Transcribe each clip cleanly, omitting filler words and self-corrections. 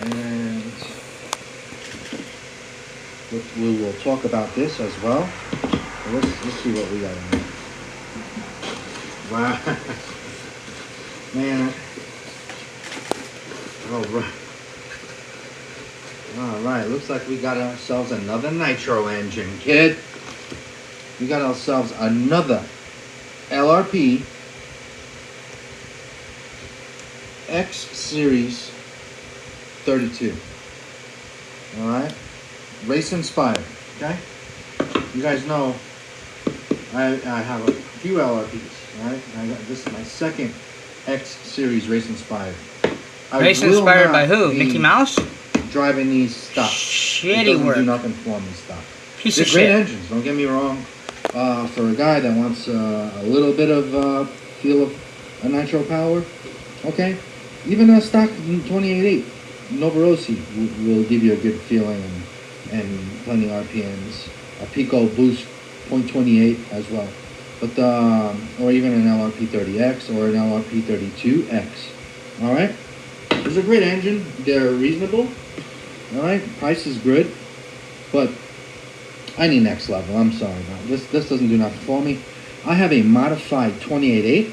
And we will talk about this as well. So let's see what we got in there. Wow. Man. Alright, looks like we got ourselves another Nitro engine, kid. We got ourselves another Lrp X Series 32. Alright? Race inspired, okay? You guys know I have a few LRPs, alright? This is my second X Series race inspired. Race inspired by who? Mickey Mouse? Driving these stock. Shitty work. Do nothing for me stock. Piece They're of great shit. engines, don't get me wrong. For a guy that wants a little bit of feel of a nitro power, okay? Even a stock 28.8 Novarossi will give you a good feeling and plenty of RPMs. A Pico Boost 0.28 as well. But or even an Lrp.30X or an Lrp.32X. Alright? It's a great engine. They're reasonable. Alright? Price is good. But I need next level. I'm sorry about this. This doesn't do nothing for me. I have a modified 28.8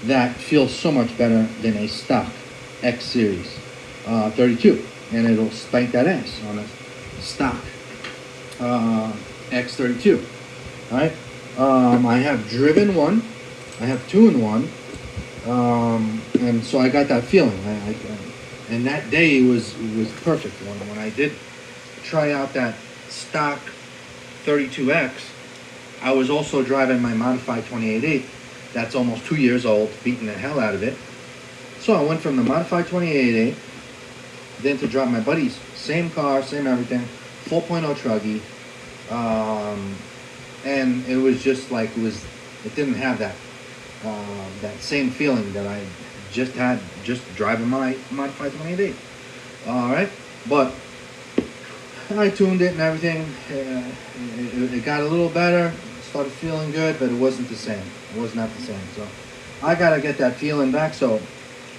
that feels so much better than a stock X Series 32. And it'll spank that ass on a stock X32. Alright? I have driven one. I have 2-in-1. And so I got that feeling. And that day was perfect. When I did try out that stock 32X, I was also driving my modified 28.8. That's almost 2 years old, beating the hell out of it. So I went from the modified 28.8, then to drive my buddy's same car, same everything, 4.0 truggy. And it was just like it didn't have that same feeling that I just had just driving my modified 28.8. All right, but I tuned it and everything. It got a little better. Started feeling good, but it wasn't the same. It was not the same. So I gotta get that feeling back. So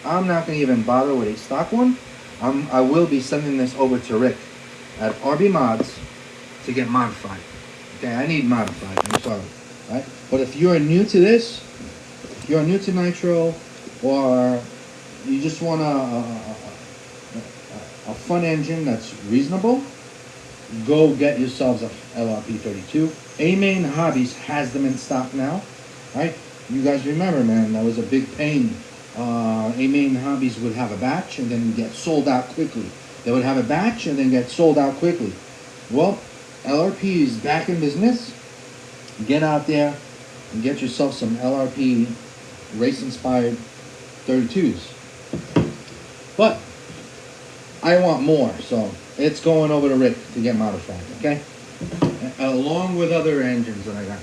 I'm not gonna even bother with a stock one. I will be sending this over to Rick at RB Mods to get modified. Okay, I need modified. I'm sorry. All right, but if you're new to this, if you're new to Nitro, or you just want a fun engine that's reasonable, go get yourselves a Lrp.32. A-Main Hobbies has them in stock now, right? You guys remember, man, that was a big pain. A-Main Hobbies would have a batch and then get sold out quickly. They would have a batch and then get sold out quickly. Well, Lrp is back in business. Get out there and get yourself some Lrp race-inspired 32s. But I want more, so it's going over to Rick to get modified, okay? Along with other engines that I got.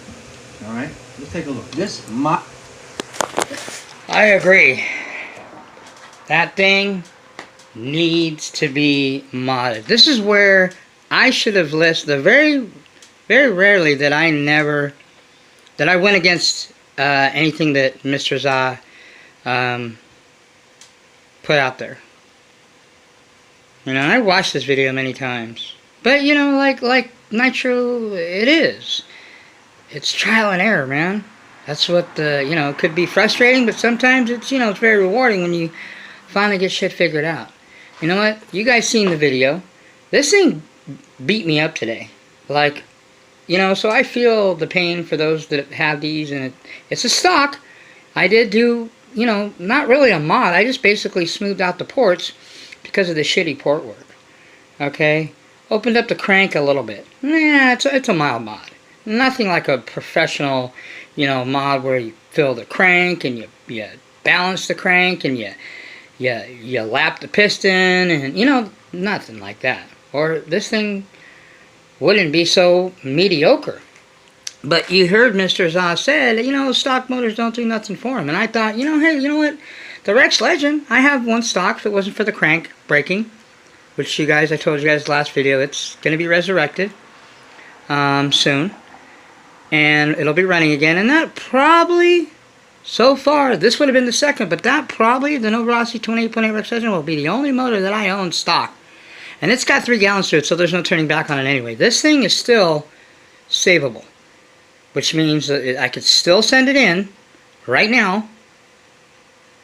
All right, let's take a look. I agree. That thing needs to be modded. This is where I should have listed the very rarely that I went against anything that Mr. Za put out there. You know, I watched this video many times. But, you know, like Nitro, it's trial and error, man. That's what, you know, it could be frustrating, but sometimes it's, you know, it's very rewarding when you finally get shit figured out. You know what? You guys seen the video. This thing beat me up today. Like, you know, so I feel the pain for those that have these, and it's a stock. I did do, you know, not really a mod. I just basically smoothed out the ports because of the shitty port work. Okay? Opened up the crank a little bit. Yeah, it's a mild mod. Nothing like a professional, you know, mod where you fill the crank and you balance the crank and you lap the piston and, you know, nothing like that. Or this thing wouldn't be so mediocre. But you heard Mr. Za said, you know, stock motors don't do nothing for him. And I thought, you know, hey, you know what? The Rex Legend, I have one stock if it wasn't for the crank breaking. Which you guys, I told you guys last video, it's going to be resurrected soon. And it'll be running again. And that probably So far, this would have been the second, but that probably, the Novorossi 28.8 Rex Legend, will be the only motor that I own stock. And it's got 3 gallons to it, so there's no turning back on it anyway. This thing is still savable, which means that I could still send it in right now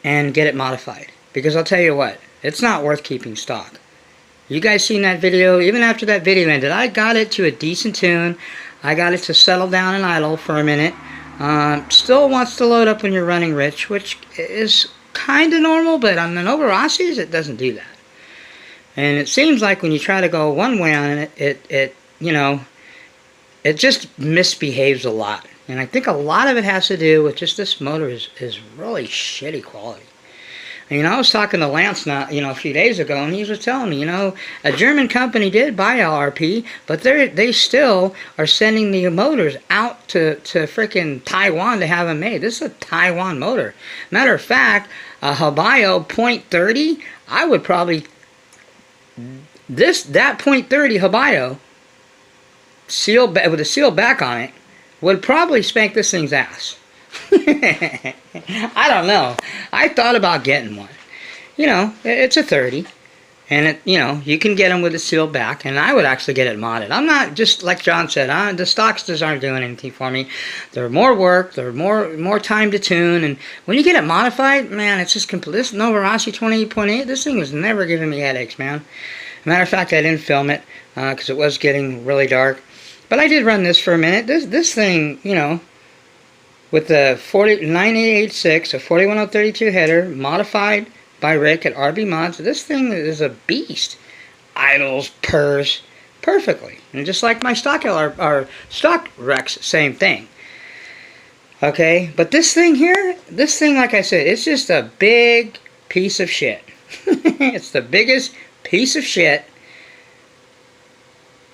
and get it modified. Because I'll tell you what, it's not worth keeping stock. You guys seen that video? Even after that video ended, I got it to a decent tune. I got it to settle down and idle for a minute. Still wants to load up when you're running rich, which is kind of normal, but on the Novorossis, it doesn't do that. And it seems like when you try to go one way on it, it just misbehaves a lot. And I think a lot of it has to do with just this motor is really shitty quality. And, I was talking to Lance a few days ago, and he was telling me, a German company did buy Lrp, but they still are sending the motors out to frickin' Taiwan to have them made. This is a Taiwan motor. Matter of fact, a Habayo .30, I would probably, that .30 Habayo, with a sealed back on it, would probably spank this thing's ass. I don't know. I thought about getting one. It's a 30. And, you can get them with a sealed back. And I would actually get it modded. I'm not, just like John said, the stocks just aren't doing anything for me. They're more work. They're more time to tune. And when you get it modified, man, it's just complete. This Novorossi 28.8, this thing was never giving me headaches, man. Matter of fact, I didn't film it because it was getting really dark. But I did run this for a minute. This thing, with the 9886, a 41032 header, modified by Rick at RB Mods, this thing is a beast. Idles, purrs perfectly. And just like my stock stock Rex, same thing. Okay, but this thing here, like I said, it's just a big piece of shit. It's the biggest piece of shit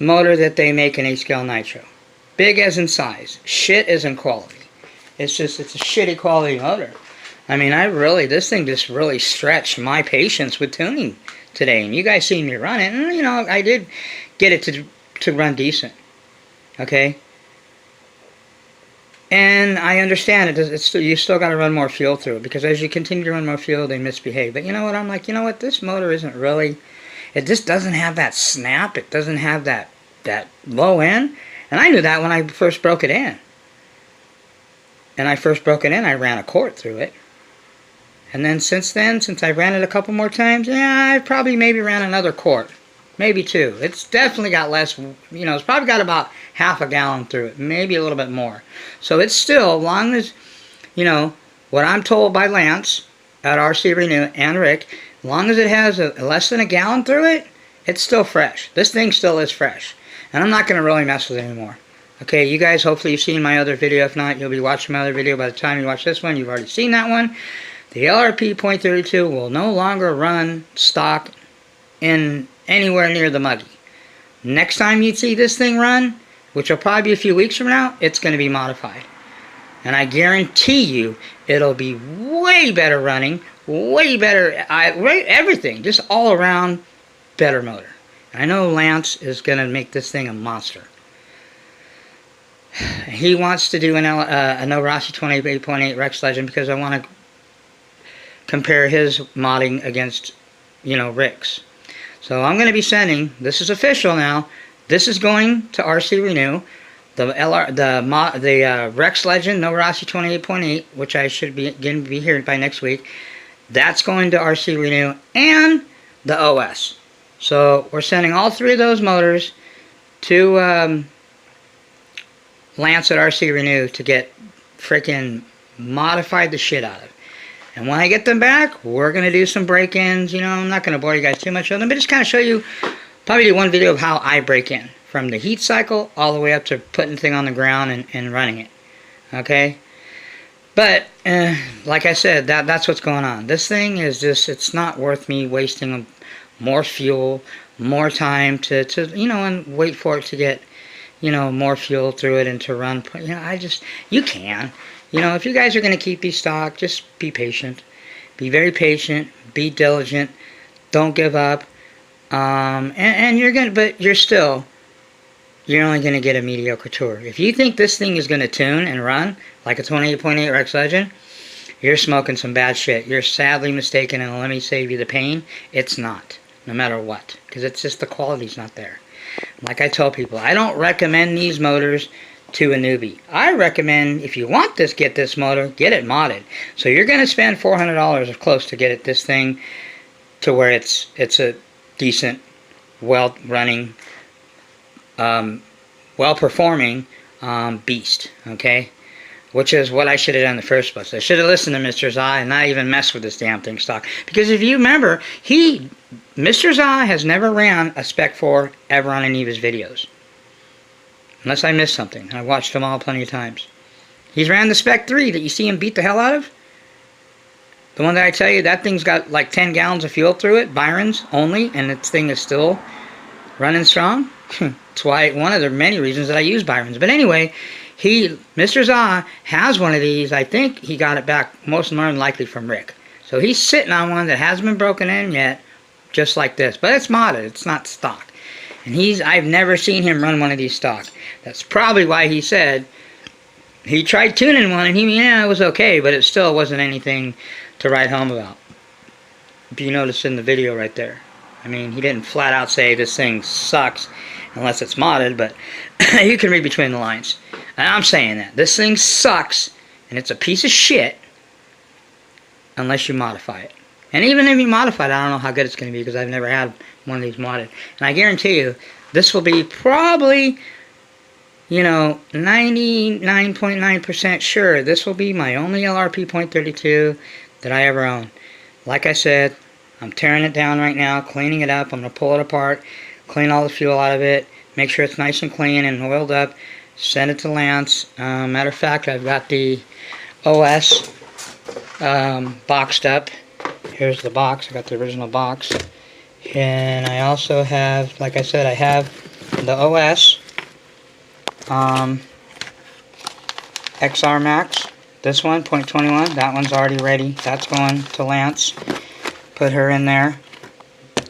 motor that they make in A-scale Nitro. Big as in size, shit as in quality. It's a shitty quality motor. I mean, this thing just really stretched my patience with tuning today. And you guys seen me run it, and I did get it to run decent. Okay? And I understand you still got to run more fuel through it, because as you continue to run more fuel, they misbehave. But you know what? I'm like, this motor isn't really, it just doesn't have that snap. It doesn't have that low end. And I knew that when I first broke it in. And I first broke it in, I ran a quart through it. And then since I ran it a couple more times, yeah, I probably maybe ran another quart. Maybe 2. It's definitely got less, it's probably got about half a gallon through it. Maybe a little bit more. So it's still, as long as, what I'm told by Lance at RC Renew and Rick, as long as it has less than a gallon through it, it's still fresh. This thing still is fresh. And I'm not going to really mess with it anymore. Okay, you guys, hopefully you've seen my other video. If not, you'll be watching my other video. By the time you watch this one, you've already seen that one. The Lrp .32 will no longer run stock in anywhere near the muggy. Next time you see this thing run, which will probably be a few weeks from now, it's going to be modified. And I guarantee you, it'll be way better running, way better, everything, just all around better motor. I know Lance is going to make this thing a monster. He wants to do a Novorossi 28.8 Rex Legend because I want to compare his modding against, Rick's. So I'm going to be sending, this is official now, this is going to RC Renew, the Rex Legend Novorossi 28.8, which I should be here by next week. That's going to RC Renew and the OS. So we're sending all 3 of those motors to Lance at RC Renew to get freaking modified the shit out of. And when I get them back, we're going to do some break-ins. I'm not going to bore you guys too much with them, but just kind of show you, probably do one video of how I break in. From the heat cycle all the way up to putting the thing on the ground and running it. Okay? But, like I said, that's what's going on. This thing is just, it's not worth me wasting more fuel, more time to and wait for it to get, more fuel through it and to run. You can. If you guys are going to keep these stock, just be patient. Be very patient. Be diligent. Don't give up. And you're going to, but you're only going to get a mediocre tour. If you think this thing is going to tune and run like a 28.8 Rex Legend, you're smoking some bad shit. You're sadly mistaken, and let me save you the pain. It's not, no matter what, because it's just the quality's not there. Like I tell people, I don't recommend these motors to a newbie. I recommend, if you want this, get this motor, get it modded. So you're going to spend $400 or close to get it, this thing to where it's a decent, well-running, well-performing beast, okay? Which is what I should have done in the first place. I should have listened to Mr. Zah and not even messed with this damn thing stock. Because if you remember, Mr. Zah has never ran a Spec 4 ever on any of his videos. Unless I missed something. I've watched them all plenty of times. He's ran the Spec 3 that you see him beat the hell out of. The one that I tell you, that thing's got like 10 gallons of fuel through it, Byron's only, and this thing is still running strong. That's why, one of the many reasons that I use Byron's. But anyway, Mr. Zah has one of these. I think he got it back most more than likely from Rick. So he's sitting on one that hasn't been broken in yet, just like this. But it's modded. It's not stock. And I've never seen him run one of these stock. That's probably why he said he tried tuning one and it was okay, but it still wasn't anything to write home about. If you notice in the video right there. I mean, he didn't flat out say this thing sucks unless it's modded, but you can read between the lines. And I'm saying that. This thing sucks and it's a piece of shit unless you modify it. And even if you modify it, I don't know how good it's going to be because I've never had one of these modded. And I guarantee you, this will be probably, 99.9% sure this will be my only Lrp.32 that I ever own. Like I said, I'm tearing it down right now, cleaning it up. I'm going to pull it apart, clean all the fuel out of it, make sure it's nice and clean and oiled up, send it to Lance. Matter of fact, I've got the OS boxed up. Here's the box. I got the original box. And I also have, like I said, I have the OS XR Max. This one, 0.21. That one's already ready. That's going to Lance. Put her in there.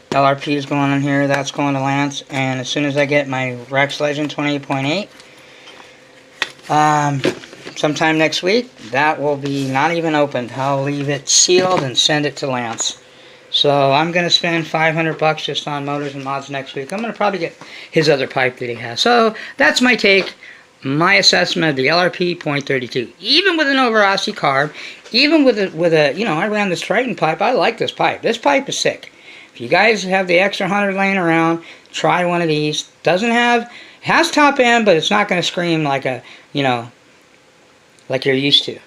LRP is going in here. That's going to Lance. And as soon as I get my Rex Legend 28.8, sometime next week, that will be not even opened. I'll leave it sealed and send it to Lance. So I'm going to spend $500 just on motors and mods next week. I'm going to probably get his other pipe that he has. So that's my take, my assessment of the Lrp.32. Even with an over Aussie carb, even with a I ran this Triton pipe. I like this pipe. This pipe is sick. If you guys have the extra 100 laying around, try one of these. Has top end, but it's not going to scream like a, like you're used to.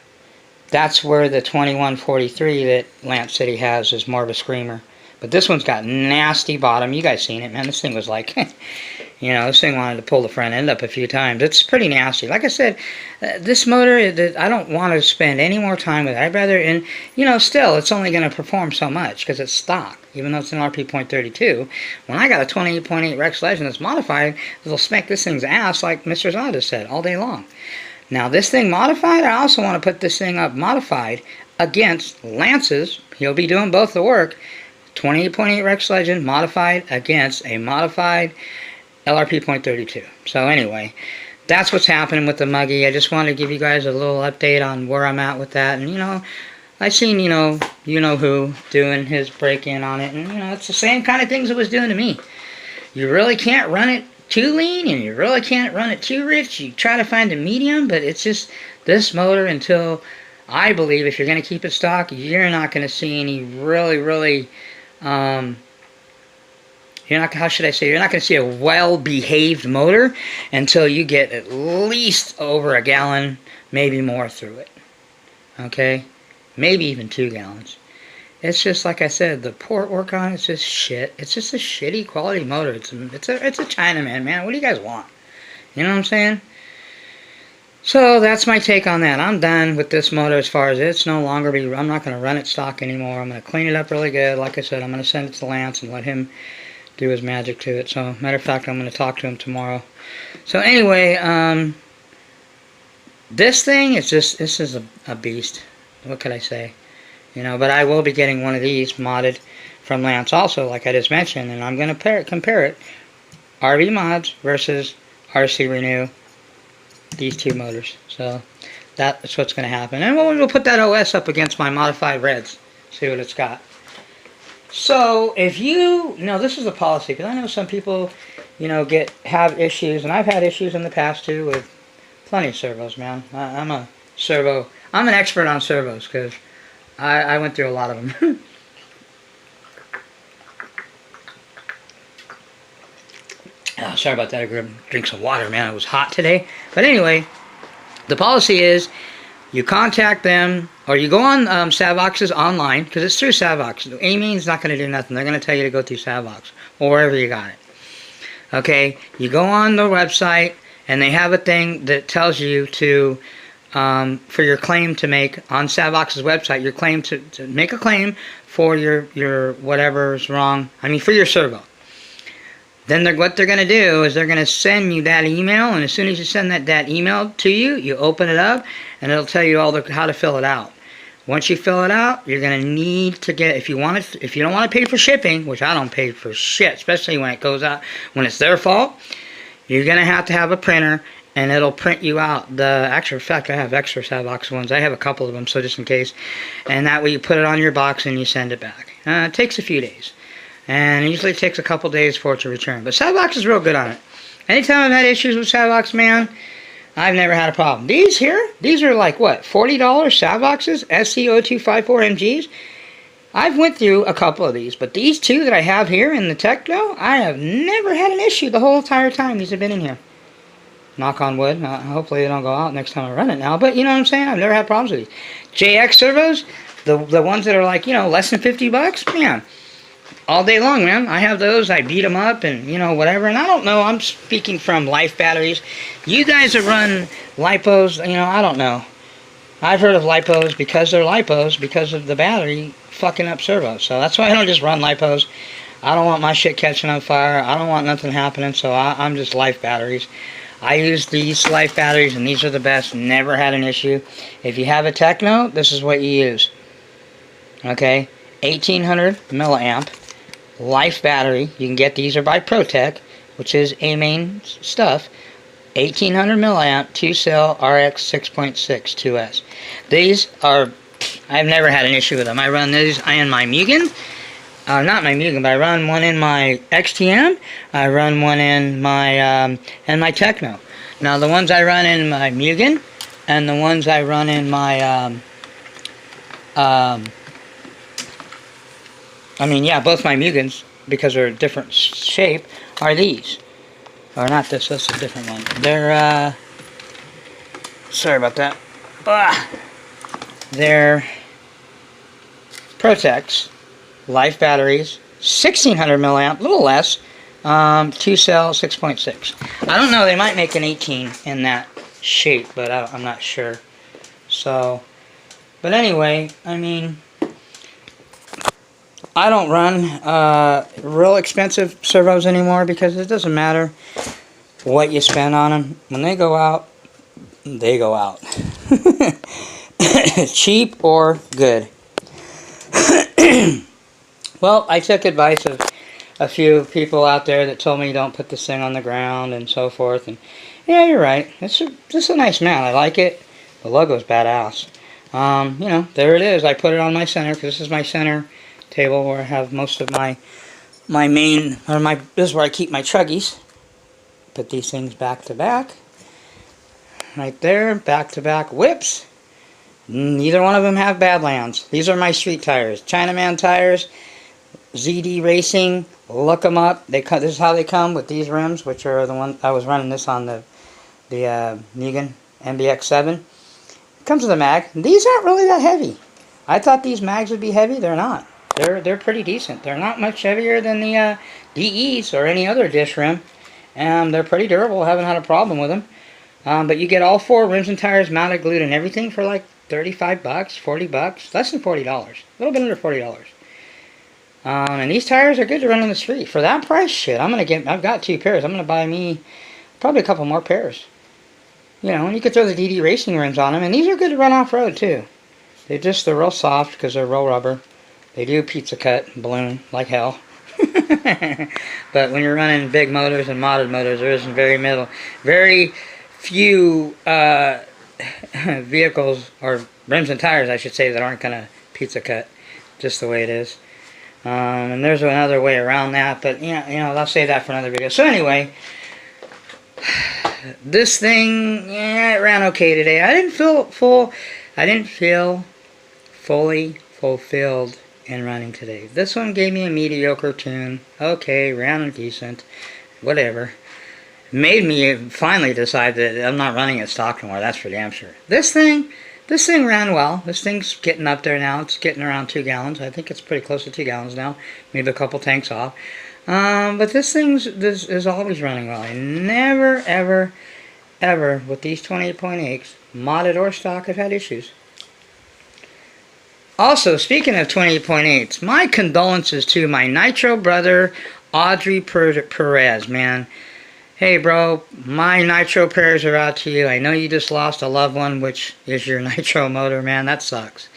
That's where the 2143 that Lance said he has is more of a screamer. But this one's got nasty bottom. You guys seen it, man. This thing was like, this thing wanted to pull the front end up a few times. It's pretty nasty. Like I said, this motor, I don't want to spend any more time with it. I'd rather, and, still, it's only going to perform so much because it's stock. Even though it's an Lrp.32, when I got a 28.8 Rex Legend that's modified, it'll smack this thing's ass like Mr. Zah just said all day long. Now this thing modified, I also want to put this thing up modified against Lance's. He'll be doing both the work. 28.8 Rex Legend modified against a modified Lrp.32. So anyway, that's what's happening with the Muggy. I just wanted to give you guys a little update on where I'm at with that. And I seen, who doing his break-in on it. And, it's the same kind of things it was doing to me. You really can't run it too lean, and you really can't run it too rich. You try to find a medium, but it's just this motor until, I believe, if you're going to keep it stock, you're not going to see any really, how should I say, you're not going to see a well-behaved motor until you get at least over a gallon, maybe more through it. Okay? Maybe even 2 gallons. It's just, like I said, the port work on it's just shit. It's just a shitty quality motor. It's a Chinaman, man. What do you guys want? You know what I'm saying? So that's my take on that. I'm done with this motor as far as it's no longer I'm not going to run it stock anymore. I'm going to clean it up really good. Like I said, I'm going to send it to Lance and let him do his magic to it. So, matter of fact, I'm going to talk to him tomorrow. So anyway, this thing this is a beast. What could I say? But I will be getting one of these modded from Lance also, like I just mentioned, and I'm going to compare it, RV Mods versus RC Renew, these two motors. So That's what's going to happen. And we'll put that OS up against my modified reds. See what it's got. So, if you... No, this is a policy, because I know some people, you know, have issues, and I've had issues in the past, too, with plenty of servos, man. I'm an expert on servos, because I went through a lot of them. Oh, sorry about that. I grabbed drink some water, man. It was hot today. But anyway, the policy is you contact them, or you go on Savox's online, because it's through Savox. Amy's not going to do nothing. They're going to tell you to go through Savox, or wherever you got it. Okay, you go on the website, and they have a thing that tells you to, for your claim to make, on Savox's website, your claim to make a claim for your whatever's wrong, for your servo. Then what they're going to do is they're going to send you that email, and as soon as you send that email to you, you open it up, and it'll tell you how to fill it out. Once you fill it out, you're going to need to get, if you don't want to pay for shipping, which I don't pay for shit, especially when it goes out, when it's their fault, you're going to have a printer, and it'll print you out the actual fact. I have extra Savox ones. I have a couple of them, so just in case. And that way you put it on your box and you send it back. It takes a few days. And it usually takes a couple days for it to return. But Savox is real good on it. Anytime I've had issues with Savox, man, I've never had a problem. These are like, what, $40 Savoxes? SC0254MGs? I've went through a couple of these, but these two that I have here in the Techno, I have never had an issue the whole entire time these have been in here. Knock on wood. Hopefully they don't go out next time I run it now. But you know what I'm saying? I've never had problems with these. JX servos, the ones that are like, you know, less than $50, man. All day long, man. I have those. I beat them up and, you know, whatever. And I don't know. I'm speaking from life batteries. You guys that run lipos, you know, I don't know. I've heard of lipos because they're lipos because of the battery fucking up servos. So that's why I don't just run lipos. I don't want my shit catching on fire. I don't want nothing happening. So I'm just life batteries. I use these life batteries and these are the best. Never had an issue. If you have a Techno, this is what you use. Okay? 1800 milliamp. Life battery. You can get these are by ProTech, which is AMain stuff. 1800 milliamp 2-cell RX 6.6 2S. These are, I've never had an issue with them. I run these in my Mugen. Not my Mugen, but I run one in my XTM. I run one in my Techno. Now the ones I run in my Mugen and the ones I run in my both my Mugens, because they're a different shape, are these. Or not this, that's a different one. They're, sorry about that. They're Protex, life batteries, 1600 milliamp, a little less, 2-cell 6.6. I don't know, they might make an 18 in that shape, but I'm not sure. So, but anyway, I don't run real expensive servos anymore because it doesn't matter what you spend on them. When they go out, they go out. Cheap or good. Well, I took advice of a few people out there that told me don't put this thing on the ground and so forth. And yeah, you're right. It's a nice mount. I like it. The logo's badass. You know, there it is. I put it on my center because this is my center table where I have most of my main, or this is where I keep my chuggies. Put these things back to back. Right there, back to back whips. Neither one of them have Badlands. These are my street tires. Chinaman tires, ZD Racing, look them up. This is how they come with these rims, which are the one, I was running this on the Mugen MBX7. Comes with a mag. These aren't really that heavy. I thought these mags would be heavy. They're not. They're pretty decent. They're not much heavier than the DEs or any other dish rim. And they're pretty durable. Haven't had a problem with them. But you get all 4 rims and tires mounted, glued, and everything for like $35, $40, less than $40. A little bit under $40. And these tires are good to run on the street. For that price, shit, I've got 2 pairs. I'm going to buy me probably a couple more pairs. You know, and you could throw the DD Racing rims on them. And these are good to run off-road, too. They're real soft because they're real rubber. They do pizza cut, balloon, like hell. But when you're running big motors and modded motors, there isn't very few vehicles, or rims and tires, I should say, that aren't going to pizza cut, just the way it is. And there's another way around that, but I'll save that for another video. So anyway, this thing, it ran okay today. I didn't feel fully fulfilled in running today. This one gave me a mediocre tune. Okay, ran decent, whatever. Made me finally decide that I'm not running at stock anymore. That's for damn sure. This thing ran well. This thing's getting up there now. It's getting around 2 gallons. I think it's pretty close to 2 gallons now. Maybe a couple tanks off. But this is always running well. I never, ever, ever, with these 28.8s, modded or stock, have had issues. Also, speaking of 28.8s, my condolences to my Nitro brother, Audrey Perez, man. Hey, bro, my Nitro prayers are out to you. I know you just lost a loved one, which is your Nitro motor, man. That sucks.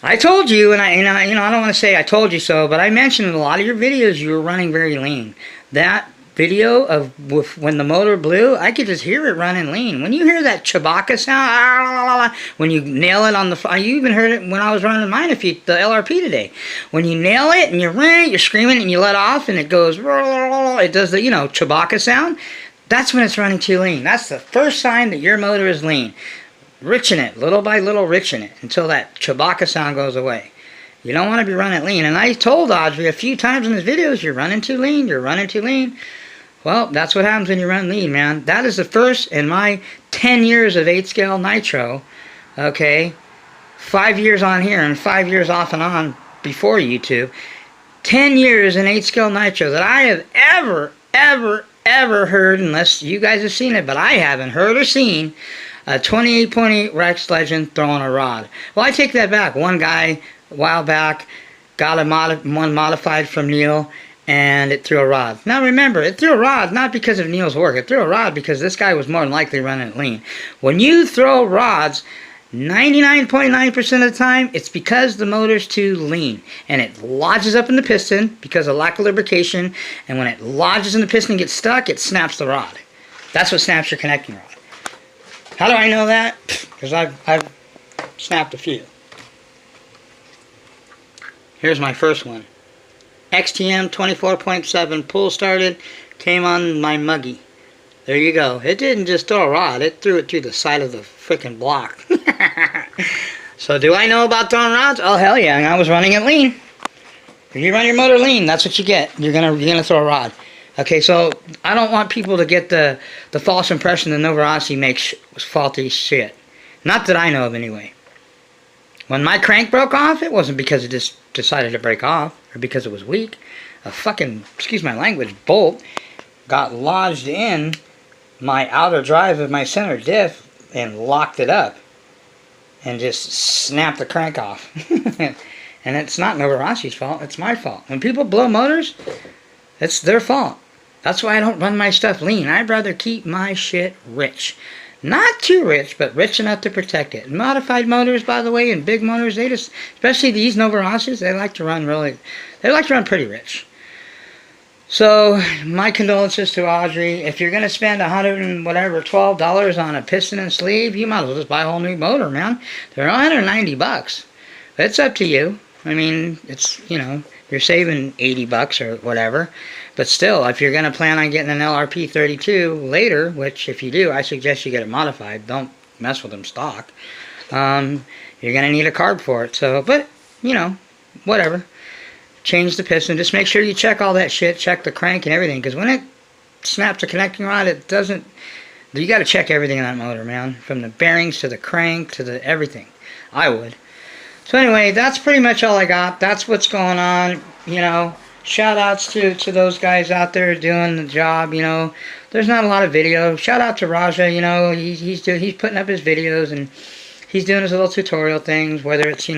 I told you, and I don't want to say I told you so, but I mentioned in a lot of your videos you were running very lean. That video of when the motor blew, I could just hear it running lean. When you hear that Chewbacca sound, when you nail it on the, you even heard it when I was running mine, the LRP today. When you nail it and you're screaming and you let off and it goes, it does the, Chewbacca sound. That's when it's running too lean. That's the first sign that your motor is lean. Richen it, little by little, richen it until that Chewbacca sound goes away. You don't want to be running lean. And I told Audrey a few times in his videos, you're running too lean, you're running too lean. Well, that's what happens when you run lean, man. That is the first in my 10 years of 8-scale Nitro, okay? 5 years on here and 5 years off and on before YouTube. 10 years in 8-scale Nitro that I have ever heard, unless you guys have seen it, but I haven't heard or seen a 28.8 Rex Legend throwing a rod. Well, I take that back. One guy, a while back, got one modified from Neil, and it threw a rod. Now remember, it threw a rod not because of Neil's work. It threw a rod because this guy was more than likely running it lean. When you throw rods, 99.9% of the time, it's because the motor's too lean. And it lodges up in the piston because of lack of lubrication. And when it lodges in the piston and gets stuck, it snaps the rod. That's what snaps your connecting rod. How do I know that? Because I've snapped a few. Here's my first one. XTM 24.7 pull started, came on my muggy. There you go. It didn't just throw a rod, it threw it through the side of the freaking block. So do I know about throwing rods? Oh hell yeah, and I was running it lean. If you run your motor lean, that's what you get. You're gonna throw a rod. Okay, so I don't want people to get the false impression that Novorossi makes faulty shit. Not that I know of anyway. When my crank broke off, it wasn't because it just decided to break off, or because it was weak. A fucking, excuse my language, bolt got lodged in my outer drive of my center diff and locked it up. And just snapped the crank off. And it's not Novorossi's fault, it's my fault. When people blow motors, it's their fault. That's why I don't run my stuff lean. I'd rather keep my shit rich. Not too rich, but rich enough to protect it. Modified motors, by the way, and big motors, they just, especially these Novorossis, they like to run pretty rich. So, my condolences to Audrey. If you're going to spend $12 on a piston and sleeve, you might as well just buy a whole new motor, man. They're $190. It's up to you. I mean, it's, you're saving $80 or whatever. But still, if you're going to plan on getting an Lrp.32 later, which if you do, I suggest you get it modified. Don't mess with them stock. You're going to need a carb for it. So, but, whatever. Change the piston. Just make sure you check all that shit. Check the crank and everything. Because when it snaps a connecting rod, it doesn't... You got to check everything in that motor, man. From the bearings to the crank to the everything. I would. So anyway, that's pretty much all I got. That's what's going on, Shout outs to those guys out there doing the job, There's not a lot of video. Shout out to Raja, he's putting up his videos and he's doing his little tutorial things, whether it's,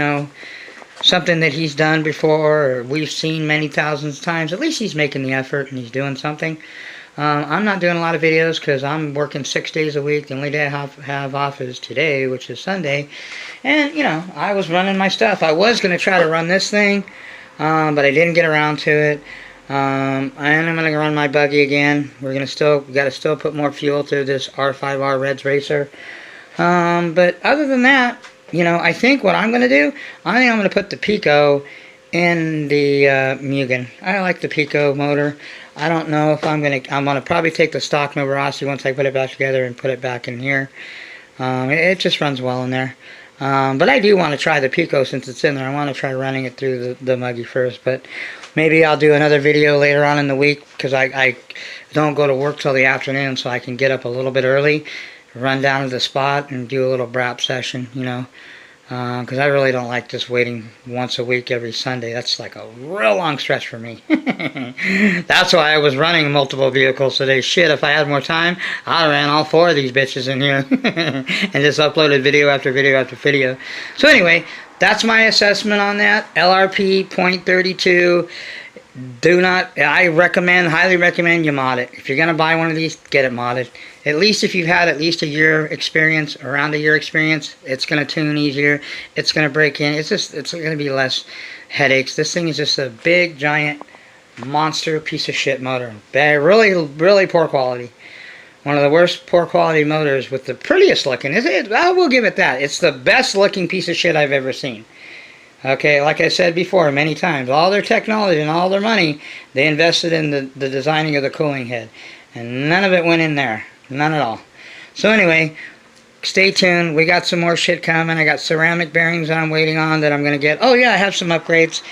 something that he's done before or we've seen many thousands of times. At least he's making the effort and he's doing something. I'm not doing a lot of videos because I'm working 6 days a week. The only day I have off is today, which is Sunday. And, I was running my stuff. I was going to try to run this thing, but I didn't get around to it. And I'm going to run my buggy again. We got to still put more fuel through this R5R Reds Racer. But other than that, you know, I think what I'm going to do, I think I'm going to put the Pico in the Mugen. I like the Pico motor. I don't know if I'm going to probably take the stock Novarossi once I put it back together and put it back in here. It just runs well in there. But I do want to try the Pico since it's in there. I want to try running it through the Muggy first. But maybe I'll do another video later on in the week because I don't go to work till the afternoon, so I can get up a little bit early, run down to the spot and do a little BRAP session, you know. Because I really don't like just waiting once a week every Sunday. That's like a real long stretch for me. That's why I was running multiple vehicles today. Shit, if I had more time, I'd have ran all 4 of these bitches in here and just uploaded video after video after video. So anyway, that's my assessment on that. Lrp.32. I highly recommend you mod it. If you're going to buy one of these, get it modded. At least if you've had at least a year experience, around a year experience, it's going to tune easier. It's going to break in. It's going to be less headaches. This thing is just a big, giant, monster piece of shit motor. Really, really poor quality. One of the worst poor quality motors with the prettiest looking. I will give it that. It's the best looking piece of shit I've ever seen. Okay, like I said before many times, all their technology and all their money, they invested in the designing of the cooling head. And none of it went in there. None at all. So anyway, stay tuned. We got some more shit coming. I got ceramic bearings that I'm waiting on that I'm going to get. Oh yeah, I have some upgrades.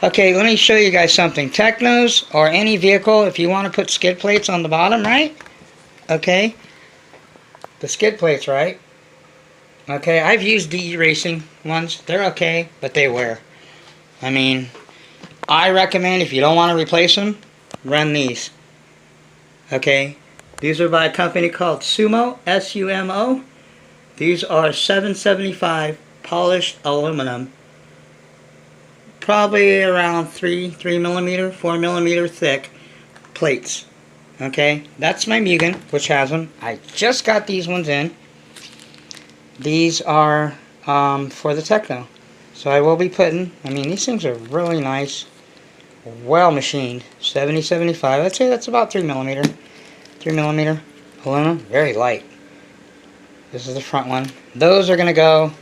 Okay, let me show you guys something. Technos or any vehicle, if you want to put skid plates on the bottom, right? Okay. The skid plates, right? Okay, I've used DE Racing ones. They're okay, but they wear. I mean, I recommend if you don't want to replace them, run these. Okay, these are by a company called Sumo, S-U-M-O. These are 775 polished aluminum. Probably around 3 millimeter, 4 millimeter thick plates. Okay, that's my Mugen, which has them. I just got these ones in. These are for the Techno. So I will be putting, I mean, these things are really nice. Well machined. 70-75. I'd say that's about 3 millimeter. 3 millimeter aluminum. Very light. This is the front one. Those are going to go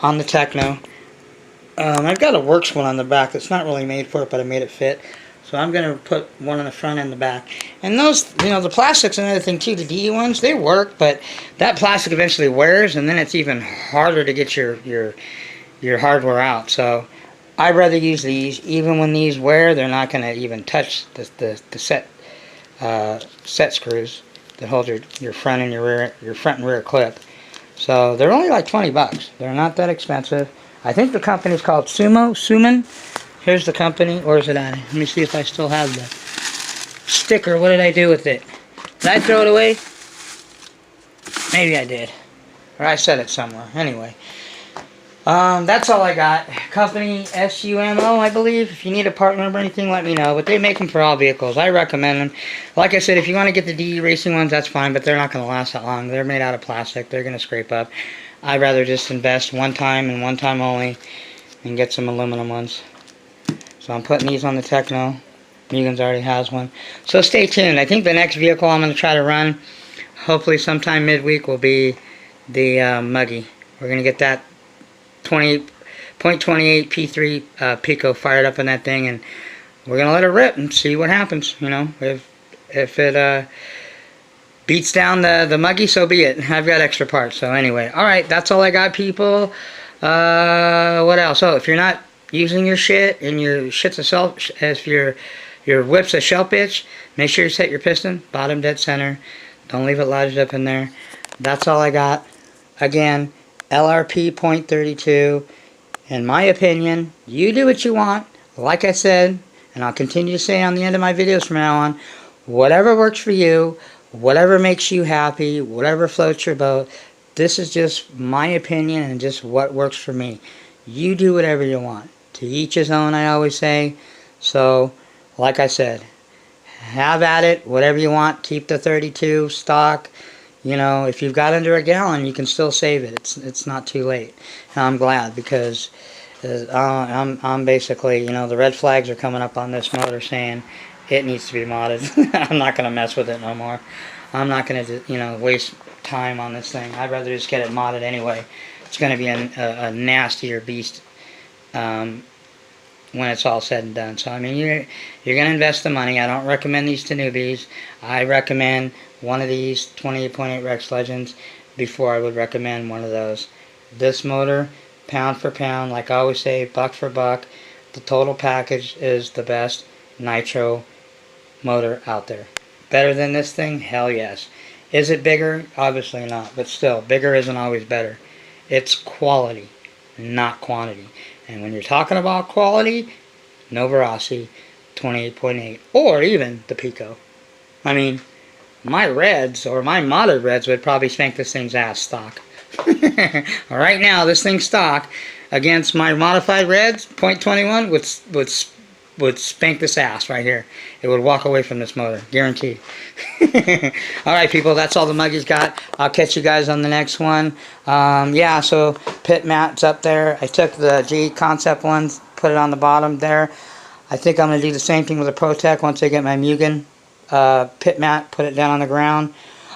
on the Techno. I've got a Works one on the back that's not really made for it, but I made it fit. So I'm going to put one on the front and the back. And those, you know, the plastic's another thing too. The DE ones, they work, but that plastic eventually wears, and then it's even harder to get your hardware out. So I'd rather use these. Even when these wear, they're not going to even touch the set screws that hold your front and your front and rear clip. So they're only like 20 bucks. They're not that expensive. I think the company's called Suman. Here's the company. Or is it on it? Let me see if I still have the sticker. What did I do with it? Did I throw it away? Maybe I did. Or I set it somewhere. Anyway. That's all I got. Company SUMO, I believe. If you need a part number or anything, let me know. But they make them for all vehicles. I recommend them. Like I said, if you want to get the DE Racing ones, that's fine. But they're not going to last that long. They're made out of plastic. They're going to scrape up. I'd rather just invest one time and one time only and get some aluminum ones. So I'm putting these on the Techno. Mugen's already has one. So stay tuned. I think the next vehicle I'm going to try to run, hopefully sometime midweek, will be the Muggy. We're going to get that 20.28 P3 Pico fired up in that thing, and we're going to let it rip and see what happens. You know, if it beats down the Muggy, so be it. I've got extra parts. So anyway, alright, that's all I got, people. What else? Oh, if you're not using your shit and your shit's if your whip's a shell pitch, make sure you set your piston bottom dead center. Don't leave it lodged up in there. That's all I got. Again, Lrp.32. In my opinion, you do what you want. Like I said, and I'll continue to say on the end of my videos from now on, whatever works for you, whatever makes you happy, whatever floats your boat. This is just my opinion and just what works for me. You do whatever you want. To each his own, I always say. So, like I said, have at it, whatever you want. Keep the 32 stock. You know, if you've got under a gallon, you can still save it. It's not too late. And I'm glad, because I'm basically, you know, the red flags are coming up on this motor saying it needs to be modded. I'm not going to mess with it no more. I'm not going to, you know, waste time on this thing. I'd rather just get it modded anyway. It's going to be a nastier beast when it's all said and done. So, I mean, you're going to invest the money. I don't recommend these to newbies. I recommend one of these 28.8 Rex Legends before I would recommend one of those. This motor, pound for pound, like I always say, buck for buck, the total package is the best Nitro motor out there. Better than this thing? Hell yes. Is it bigger? Obviously not, but still, bigger isn't always better. It's quality, not quantity. And when you're talking about quality, Novarossi 28.8, or even the Pico. I mean, my Reds, or my modded Reds, would probably spank this thing's ass stock. Right now, this thing's stock against my modified Reds, .21, would spank this ass right here. It would walk away from this motor, guaranteed. Alright people, that's all the Muggy's got. I'll catch you guys on the next one. Yeah, so pit mat's up there. I took the G Concept ones, put it on the bottom there. I think I'm going to do the same thing with the ProTech once I get my Mugen pit mat, put it down on the ground.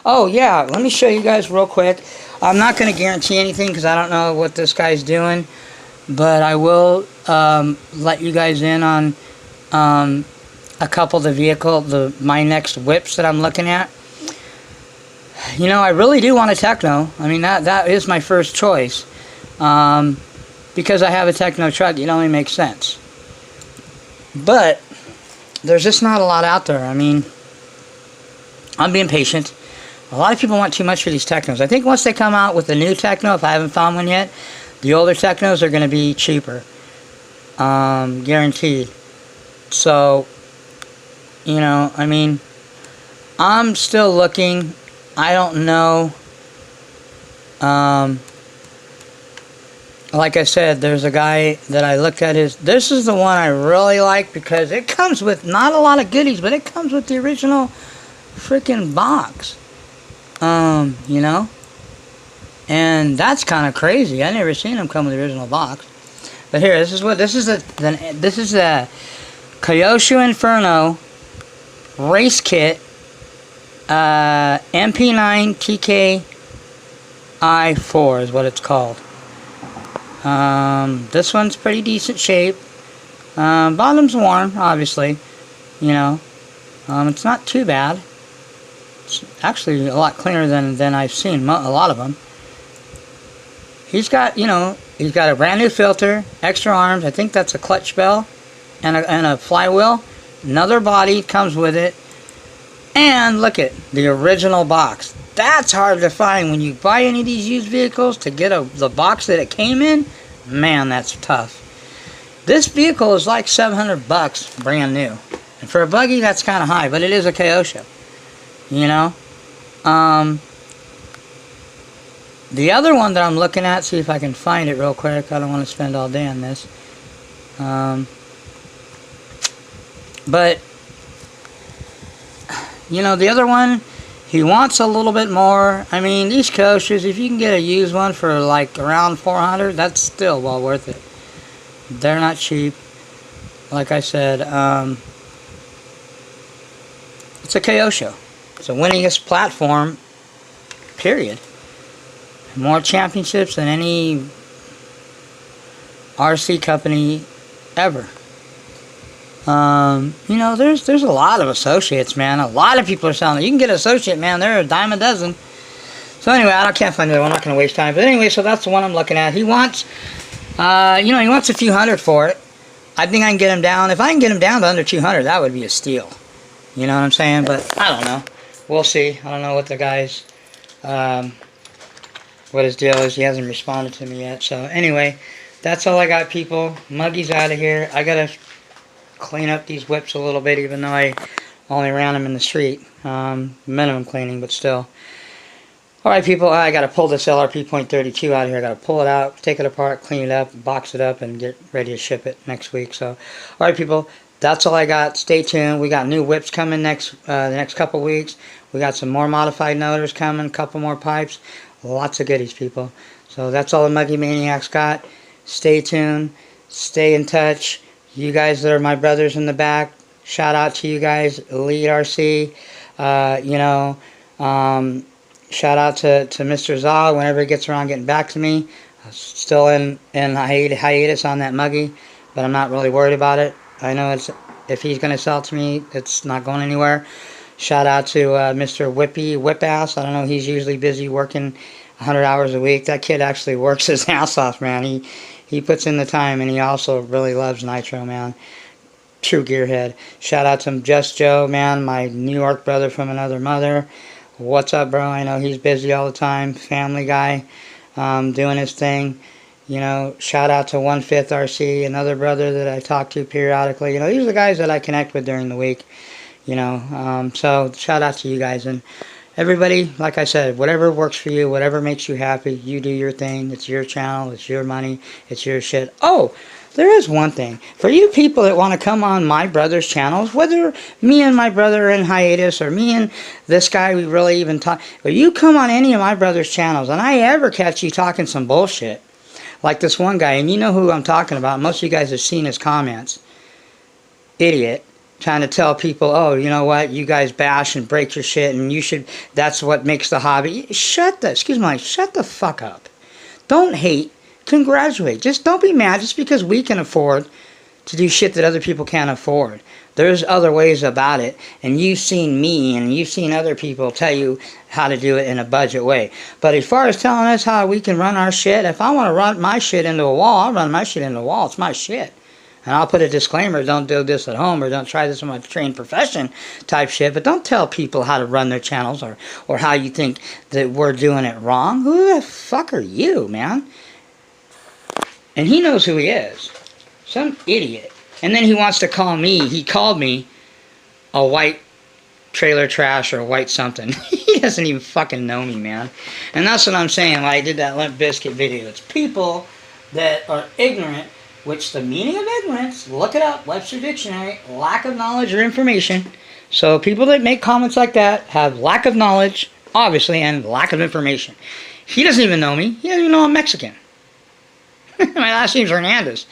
Oh yeah, let me show you guys real quick. I'm not going to guarantee anything because I don't know what this guy's doing, but I will let you guys in on a couple of the my next whips that I'm looking at. You know, I really do want a Techno. I mean, that is my first choice. Because I have a Techno truck, it only makes sense. But there's just not a lot out there. I mean, I'm being patient. A lot of people want too much for these Technos. I think once they come out with the new Techno, if I haven't found one yet, the older Technos are going to be cheaper. Guaranteed. So, you know, I mean, I'm still looking. I don't know. Like I said, there's a guy that I looked at this is the one I really like because it comes with not a lot of goodies, but it comes with the original freaking box. You know? And that's kind of crazy. I never seen them come with the original box. But here, this is the Kyosho Inferno race kit, MP9 TKI4 is what it's called. This one's pretty decent shape. Bottom's worn, obviously. You know, it's not too bad. It's actually a lot cleaner than I've seen a lot of them. He's got, you know, he's got a brand new filter, extra arms. I think that's a clutch bell and a flywheel. Another body comes with it. And look at the original box. That's hard to find when you buy any of these used vehicles. To get the box that it came in, man, that's tough. This vehicle is like $700 brand new. And for a buggy, that's kind of high, but it is a Kyosho. You know? The other one that I'm looking at, see if I can find it real quick. I don't want to spend all day on this. But, you know, the other one, he wants a little bit more. I mean, these Kyoshos, if you can get a used one for like around $400, that's still well worth it. They're not cheap. Like I said, it's a Kyosho. It's the winningest platform, period. More championships than any RC company ever. You know, there's a lot of associates, man. A lot of people are selling it. You can get an associate, man. They're a dime a dozen. So anyway, I can't find it. I'm not going to waste time. But anyway, so that's the one I'm looking at. He wants, you know, he wants a few hundred for it. I think I can get him down. If I can get him down to under 200, that would be a steal. You know what I'm saying? But I don't know. We'll see. I don't know what the guy's, what his deal is. He hasn't responded to me yet. So anyway, that's all I got, people. Muggy's out of here. I got to clean up these whips a little bit, even though I only ran them in the street. Minimum cleaning, but still. Alright, people, I got to pull this Lrp.32 out of here. I got to pull it out, take it apart, clean it up, box it up, and get ready to ship it next week. So, alright, people, that's all I got. Stay tuned. We got new whips coming the next couple weeks. We got some more modified motors coming, a couple more pipes. Lots of goodies, people. So that's all the Muggy Maniacs got. Stay tuned. Stay in touch. You guys that are my brothers in the back, Shout out to you guys, Lrp. You know, shout out to Mr. Zog whenever he gets around getting back to me. Still in hiatus on that muggy, but I'm not really worried about it. I know if he's going to sell it to me, it's not going anywhere. Shout out to Mr. Whipass. I don't know, he's usually busy working 100 hours a week. That kid actually works his ass off, man. He puts in the time, and he also really loves Nitro, man. True gearhead. Shout out to Just Joe, man, my New York brother from another mother. What's up, bro? I know he's busy all the time. Family guy. Doing his thing. You know, shout out to 1/5 RC, another brother that I talk to periodically. You know, these are the guys that I connect with during the week. You know, so shout out to you guys. And everybody, like I said, whatever works for you, whatever makes you happy, you do your thing. It's your channel, it's your money, it's your shit. Oh, there is one thing. For you people that want to come on my brother's channels, whether me and my brother are in hiatus or me and this guy we really even talk, if you come on any of my brother's channels and I ever catch you talking some bullshit, like this one guy, and you know who I'm talking about, most of you guys have seen his comments, idiot, trying to tell people, oh, you know what, you guys bash and break your shit and you should, that's what makes the hobby. Shut the fuck up. Don't hate. Congratulate. Just don't be mad just because we can afford to do shit that other people can't afford. There's other ways about it, and you've seen me and you've seen other people tell you how to do it in a budget way. But as far as telling us how we can run our shit, if I want to run my shit into a wall, I'll run my shit into a wall. It's my shit. And I'll put a disclaimer, don't do this at home or don't try this in my trained profession type shit. But don't tell people how to run their channels or how you think that we're doing it wrong. Who the fuck are you, man? And he knows who he is. Some idiot. And then he wants to call me. He called me a white trailer trash or white something. He doesn't even fucking know me, man. And that's what I'm saying when I did that Limp Bizkit video. It's people that are ignorant, which the meaning of ignorance, look it up, Webster Dictionary, lack of knowledge or information. So people that make comments like that have lack of knowledge, obviously, and lack of information. He doesn't even know me. He doesn't even know I'm Mexican. My last name's Hernandez.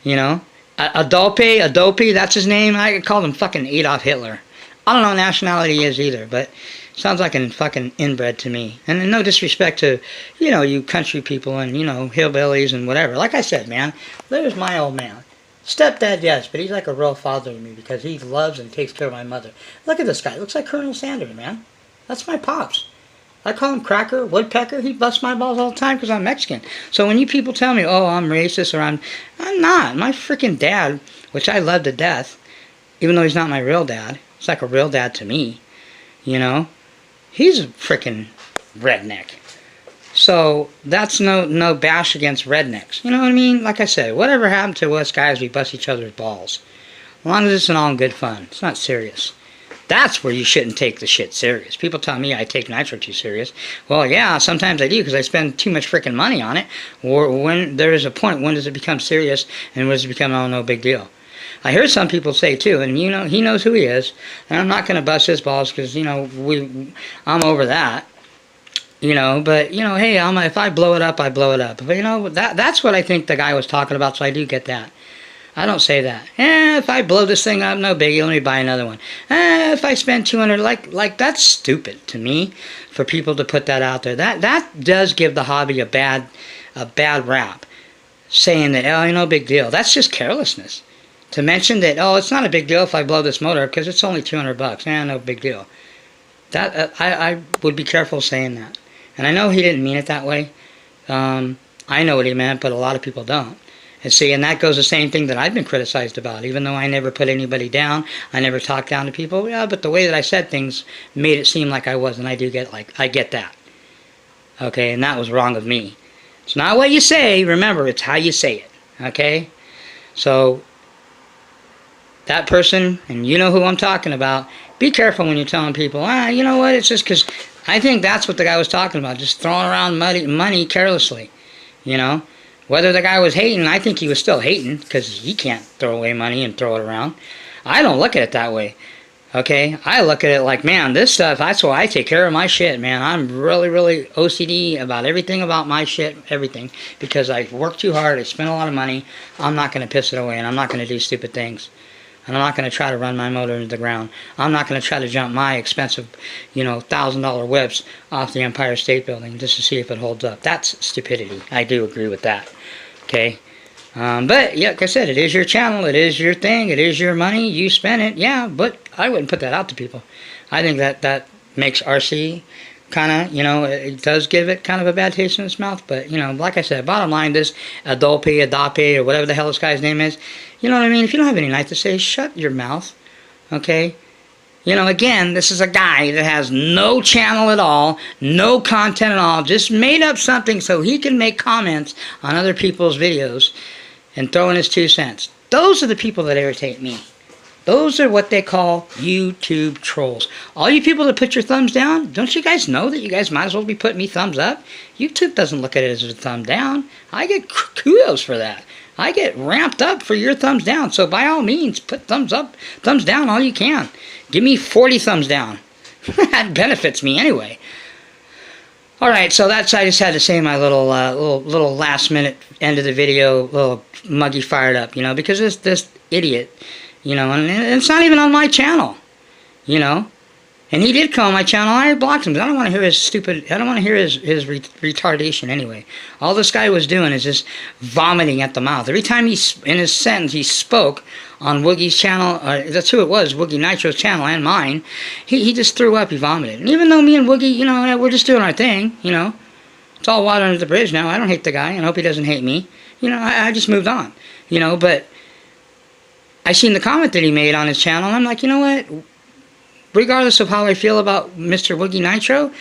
You know? Adope, that's his name. I called him fucking Adolf Hitler. I don't know what nationality he is either, but sounds like a fucking inbred to me. And no disrespect to, you know, you country people and, you know, hillbillies and whatever. Like I said, man, there's my old man. Stepdad, yes, but he's like a real father to me because he loves and takes care of my mother. Look at this guy. Looks like Colonel Sanders, man. That's my pops. I call him Cracker, Woodpecker. He busts my balls all the time because I'm Mexican. So when you people tell me, oh, I'm racist or I'm not. My freaking dad, which I love to death, even though he's not my real dad, he's like a real dad to me, you know. He's a freaking redneck. So that's no bash against rednecks. You know what I mean? Like I said, whatever happened to us guys, we bust each other's balls. As long as it's all in good fun. It's not serious. That's where you shouldn't take the shit serious. People tell me I take Nitro too serious. Well, yeah, sometimes I do because I spend too much freaking money on it. Or when there is a point, when does it become serious and when does it become, oh, no big deal? I heard some people say too, and you know, he knows who he is, and I'm not going to bust his balls because, you know, I'm over that. You know, but, you know, hey, if I blow it up, I blow it up. But, you know, that's what I think the guy was talking about, so I do get that. I don't say that. If I blow this thing up, no biggie, let me buy another one. If I spend 200, like that's stupid to me for people to put that out there. That does give the hobby a bad rap, saying that, oh, no big deal. That's just carelessness. To mention that, oh, it's not a big deal if I blow this motor up because it's only $200. No big deal. That I would be careful saying that. And I know he didn't mean it that way. I know what he meant, but a lot of people don't. And see, and that goes the same thing that I've been criticized about. Even though I never put anybody down, I never talked down to people. Yeah, but the way that I said things made it seem like I was, and I do get I get that. Okay, and that was wrong of me. It's not what you say. Remember, it's how you say it. Okay, so that person, and you know who I'm talking about. Be careful when you're telling people, you know what? It's just because I think that's what the guy was talking about, just throwing around money carelessly, you know. Whether the guy was hating, I think he was still hating because he can't throw away money and throw it around. I don't look at it that way, okay? I look at it like, man, this stuff, that's why I take care of my shit, man. I'm really, really OCD about everything about my shit, everything, because I work too hard, I spend a lot of money. I'm not going to piss it away, and I'm not going to do stupid things, And I'm not going to try to run my motor into the ground. I'm not going to try to jump my expensive, $1,000 whips off the Empire State Building just to see if it holds up. That's stupidity. I do agree with that. Okay? But, yeah, like I said, it is your channel. It is your thing. It is your money. You spend it. Yeah, but I wouldn't put that out to people. I think that makes RC kind of, it does give it kind of a bad taste in its mouth. But, like I said, bottom line, this Adobe, or whatever the hell this guy's name is, you know what I mean? If you don't have any nice to say, shut your mouth. Okay? Again, this is a guy that has no channel at all, no content at all, just made up something so he can make comments on other people's videos and throw in his 2 cents. Those are the people that irritate me. Those are what they call YouTube trolls. All you people that put your thumbs down, don't you guys know that you guys might as well be putting me thumbs up? YouTube doesn't look at it as a thumb down. I get kudos for that. I get ramped up for your thumbs down. So by all means, put thumbs up, thumbs down all you can. Give me 40 thumbs down. That benefits me anyway. Alright, so I just had to say my little last minute end of the video, little muggy fired up, because this idiot, and it's not even on my channel, and he did come on my channel. I blocked him because I don't want to hear his I don't want to hear his retardation anyway. All this guy was doing is just vomiting at the mouth. Every time in his sentence he spoke on Woogie's channel, that's who it was, Woogie Nitro's channel and mine, he just threw up, he vomited. And even though me and Woogie, we're just doing our thing, it's all water under the bridge now. I don't hate the guy and I hope he doesn't hate me. I just moved on, but I seen the comment that he made on his channel and I'm like, you know what? Regardless of how I feel about Mr. Woogie Nitro,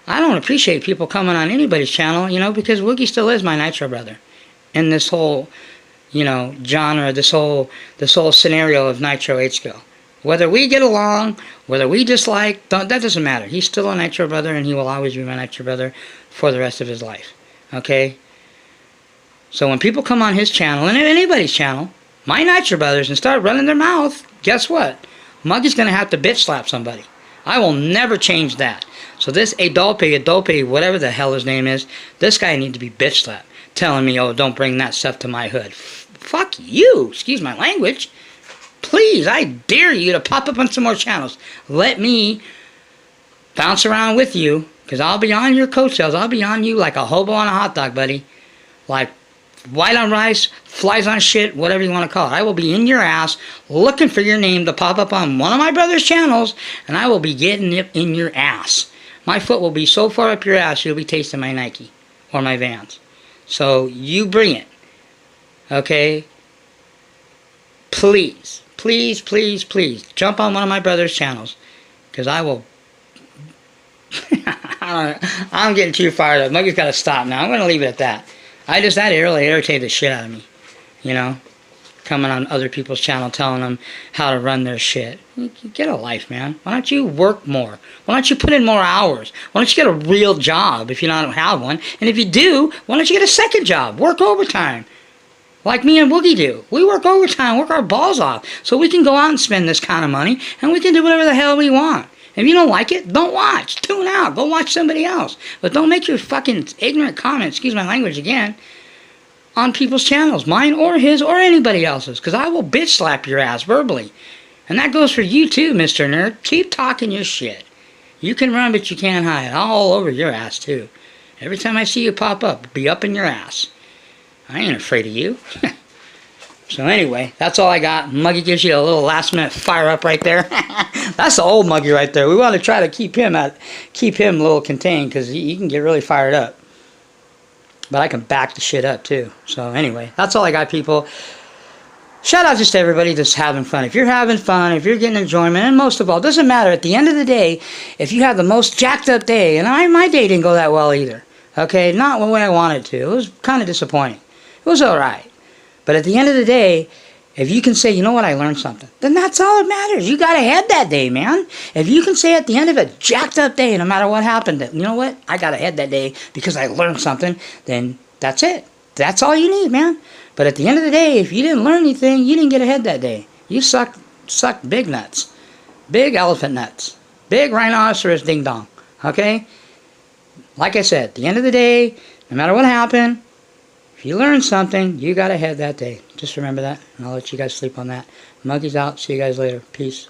I don't appreciate people coming on anybody's channel, because Woogie still is my Nitro brother. In this whole, genre, this whole scenario of Nitro H-Skill. Whether we get along, whether we dislike, that doesn't matter. He's still a Nitro brother and he will always be my Nitro brother for the rest of his life. Okay? So when people come on his channel, and anybody's channel, my Nitro brothers, and start running their mouth, guess what? Muggy's going to have to bitch slap somebody. I will never change that. So this Adobe, whatever the hell his name is, this guy needs to be bitch slapped. Telling me, oh, don't bring that stuff to my hood. Fuck you, excuse my language. Please, I dare you to pop up on some more channels. Let me bounce around with you, because I'll be on your coattails. I'll be on you like a hobo on a hot dog, buddy. Like white on rice, flies on shit, whatever you want to call it. I will be in your ass looking for your name to pop up on one of my brother's channels, and I will be getting it in your ass. My foot will be so far up your ass, you'll be tasting my Nike or my Vans. So you bring it. Okay? Please, please, please, please, jump on one of my brother's channels, because I will... I'm getting too fired up. Muggy's got to stop now. I'm going to leave it at that. That really irritated the shit out of me. Coming on other people's channel telling them how to run their shit. Get a life, man. Why don't you work more? Why don't you put in more hours? Why don't you get a real job if you don't have one? And if you do, why don't you get a second job? Work overtime. Like me and Woogie do. We work overtime, work our balls off, so we can go out and spend this kind of money, and we can do whatever the hell we want. If you don't like it, don't watch. Tune out. Go watch somebody else. But don't make your fucking ignorant comments, excuse my language again, on people's channels. Mine or his or anybody else's. Because I will bitch slap your ass verbally. And that goes for you too, Mr. Nerd. Keep talking your shit. You can run, but you can't hide. I'm all over your ass too. Every time I see you pop up, be up in your ass. I ain't afraid of you. So anyway, that's all I got. Muggy gives you a little last minute fire up right there. That's the old Muggy right there. We want to try to keep him a little contained, because he can get really fired up. But I can back the shit up too. So anyway, that's all I got, people. Shout out just to everybody that's having fun. If you're having fun, if you're getting enjoyment, and most of all, it doesn't matter. At the end of the day, if you have the most jacked up day, and my day didn't go that well either. Okay, not the way I wanted to. It was kind of disappointing. It was alright. But at the end of the day, if you can say, you know what, I learned something, then that's all that matters. You got ahead that day, man. If you can say at the end of a jacked up day, no matter what happened, that, you know what, I got ahead that day because I learned something, then that's it. That's all you need, man. But at the end of the day, if you didn't learn anything, you didn't get ahead that day. You sucked big nuts. Big elephant nuts. Big rhinoceros ding dong. Okay? Like I said, at the end of the day, no matter what happened, If you learn something, you got ahead that day. Just remember that, and I'll let you guys sleep on that. Muggy's out. See you guys later. Peace.